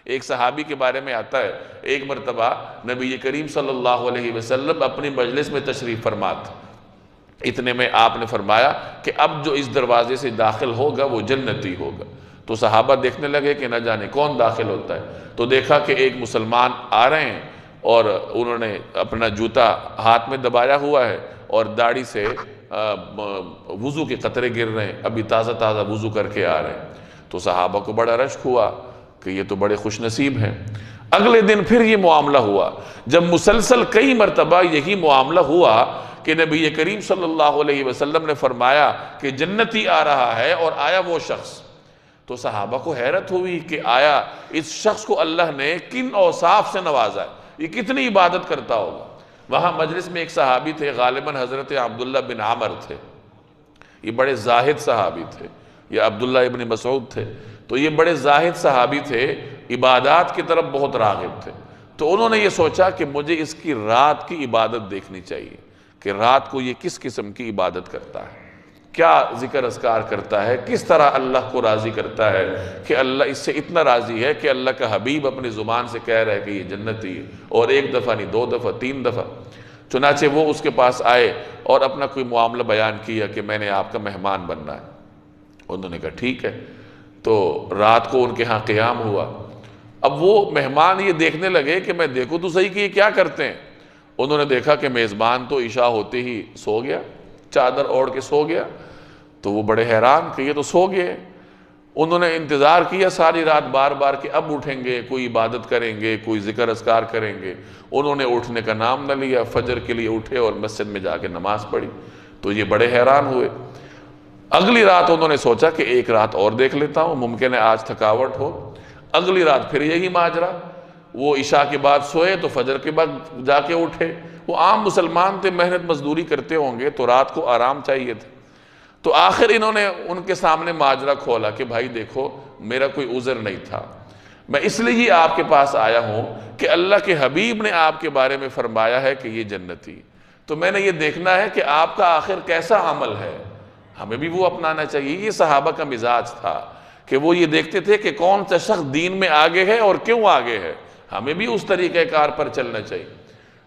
ایک صحابی کے بارے میں آتا ہے، ایک مرتبہ نبی کریم صلی اللہ علیہ وسلم اپنی مجلس میں تشریف فرما تھے، اتنے میں آپ نے فرمایا کہ اب جو اس دروازے سے داخل ہوگا وہ جنتی ہوگا۔ تو صحابہ دیکھنے لگے کہ نہ جانے کون داخل ہوتا ہے، تو دیکھا کہ ایک مسلمان آ رہے ہیں اور انہوں نے اپنا جوتا ہاتھ میں دبایا ہوا ہے اور داڑھی سے وضو کے قطرے گر رہے ہیں، ابھی تازہ تازہ وضو کر کے آ رہے ہیں۔ تو صحابہ کو بڑا رشک ہوا کہ یہ تو بڑے خوش نصیب ہیں۔ اگلے دن پھر یہ معاملہ ہوا، جب مسلسل کئی مرتبہ یہی معاملہ ہوا کہ نبی کریم صلی اللہ علیہ وسلم نے فرمایا کہ جنتی آ رہا ہے اور آیا وہ شخص، تو صحابہ کو حیرت ہوئی کہ آیا اس شخص کو اللہ نے کن اوصاف سے نوازا ہے، یہ کتنی عبادت کرتا ہوگا۔ وہاں مجلس میں ایک صحابی تھے، غالباً حضرت عبداللہ بن عمر تھے، یہ بڑے زاہد صحابی تھے، یا عبداللہ ابن مسعود تھے، تو یہ بڑے زاہد صحابی تھے، عبادات کی طرف بہت راغب تھے۔ تو انہوں نے یہ سوچا کہ مجھے اس کی رات کی عبادت دیکھنی چاہیے کہ رات کو یہ کس قسم کی عبادت کرتا ہے، کیا ذکر اذکار کرتا ہے، کس طرح اللہ کو راضی کرتا ہے کہ اللہ اس سے اتنا راضی ہے کہ اللہ کا حبیب اپنی زبان سے کہہ رہا ہے کہ یہ جنتی ہے، اور ایک دفعہ نہیں، 2 دفعہ 3 دفعہ۔ چنانچہ وہ اس کے پاس آئے اور اپنا کوئی معاملہ بیان کیا کہ میں نے آپ کا مہمان بننا ہے۔ انہوں نے کہا ٹھیک ہے، تو رات کو ان کے ہاں قیام ہوا۔ اب وہ مہمان یہ دیکھنے لگے کہ میں دیکھوں تو صحیح کہ یہ کیا کرتے ہیں۔ انہوں نے دیکھا کہ میزبان تو عشاء ہوتے ہی سو گیا، چادر اوڑھ کے سو گیا، تو وہ بڑے حیران کہ یہ تو سو گئے۔ انہوں نے انتظار کیا ساری رات بار بار کہ اب اٹھیں گے، کوئی عبادت کریں گے، کوئی ذکر اذکار کریں گے۔ انہوں نے اٹھنے کا نام نہ لیا، فجر کے لیے اٹھے اور مسجد میں جا کے نماز پڑھی۔ تو یہ بڑے حیران ہوئے۔ اگلی رات انہوں نے سوچا کہ ایک رات اور دیکھ لیتا ہوں، ممکن ہے آج تھکاوٹ ہو۔ اگلی رات پھر یہی ماجرا، وہ عشاء کے بعد سوئے تو فجر کے بعد جا کے اٹھے۔ وہ عام مسلمان تھے، محنت مزدوری کرتے ہوں گے تو رات کو آرام چاہیے تھا۔ تو آخر انہوں نے ان کے سامنے ماجرا کھولا کہ بھائی دیکھو، میرا کوئی عذر نہیں تھا، میں اس لیے ہی آپ کے پاس آیا ہوں کہ اللہ کے حبیب نے آپ کے بارے میں فرمایا ہے کہ یہ جنتی، تو میں نے یہ دیکھنا ہے کہ آپ کا آخر کیسا عمل ہے، ہمیں بھی وہ اپنانا چاہیے۔ یہ صحابہ کا مزاج تھا کہ وہ یہ دیکھتے تھے کہ کون سا شخص دین میں آگے ہے اور کیوں آگے ہے، ہمیں بھی اس طریقہ کار پر چلنا چاہیے۔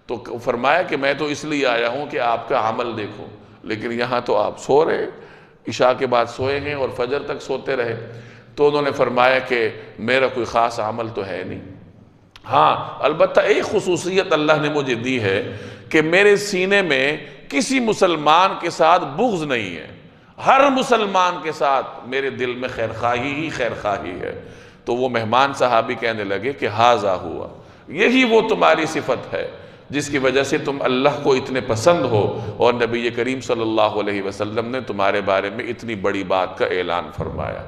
تو فرمایا کہ میں تو اس لیے آیا ہوں کہ آپ کا عمل دیکھوں، لیکن یہاں تو آپ سو رہے، عشاء کے بعد سوئے ہیں اور فجر تک سوتے رہے۔ تو انہوں نے فرمایا کہ میرا کوئی خاص عمل تو ہے نہیں، ہاں البتہ ایک خصوصیت اللہ نے مجھے دی ہے کہ میرے سینے میں کسی مسلمان کے ساتھ بغض نہیں ہے، ہر مسلمان کے ساتھ میرے دل میں خیرخواہی ہی خیرخواہی ہے۔ تو وہ مہمان صحابی کہنے لگے کہ ہاذا ہوا، یہی وہ تمہاری صفت ہے جس کی وجہ سے تم اللہ کو اتنے پسند ہو، اور نبی کریم صلی اللہ علیہ وسلم نے تمہارے بارے میں اتنی بڑی بات کا اعلان فرمایا۔